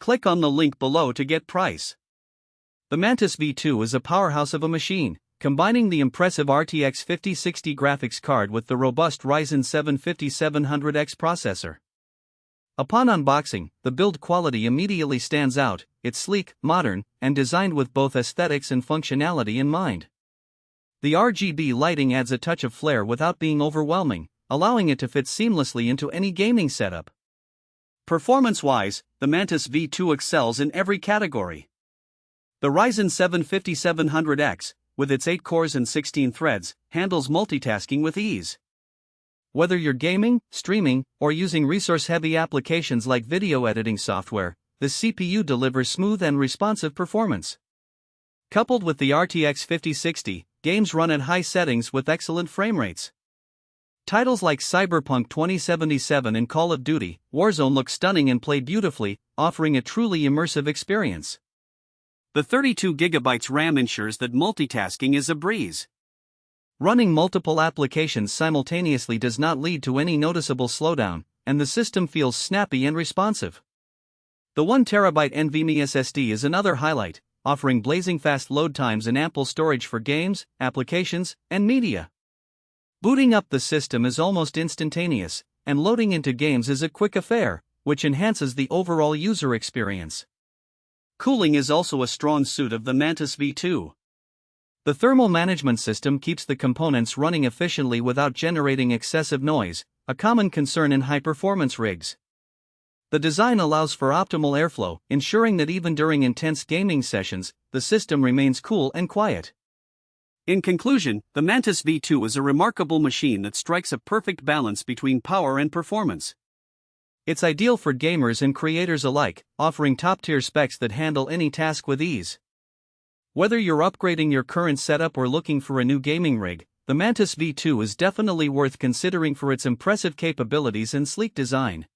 Click on the link below to get price. The Mantis V2 is a powerhouse of a machine, combining the impressive RTX 5060 graphics card with the robust Ryzen 7 5700X processor. Upon unboxing, the build quality immediately stands out. It's sleek, modern, and designed with both aesthetics and functionality in mind. The RGB lighting adds a touch of flair without being overwhelming, allowing it to fit seamlessly into any gaming setup. Performance-wise, the Mantis V2 excels in every category. The Ryzen 7 5700X, with its 8 cores and 16 threads, handles multitasking with ease. Whether you're gaming, streaming, or using resource-heavy applications like video editing software, the CPU delivers smooth and responsive performance. Coupled with the RTX 5060, games run at high settings with excellent frame rates. Titles like Cyberpunk 2077 and Call of Duty, Warzone look stunning and play beautifully, offering a truly immersive experience. The 32GB RAM ensures that multitasking is a breeze. Running multiple applications simultaneously does not lead to any noticeable slowdown, and the system feels snappy and responsive. The 1TB NVMe SSD is another highlight, offering blazing fast load times and ample storage for games, applications, and media. Booting up the system is almost instantaneous, and loading into games is a quick affair, which enhances the overall user experience. Cooling is also a strong suit of the Mantis V2. The thermal management system keeps the components running efficiently without generating excessive noise, a common concern in high-performance rigs. The design allows for optimal airflow, ensuring that even during intense gaming sessions, the system remains cool and quiet. In conclusion, the Mantis V2 is a remarkable machine that strikes a perfect balance between power and performance. It's ideal for gamers and creators alike, offering top-tier specs that handle any task with ease. Whether you're upgrading your current setup or looking for a new gaming rig, the Mantis V2 is definitely worth considering for its impressive capabilities and sleek design.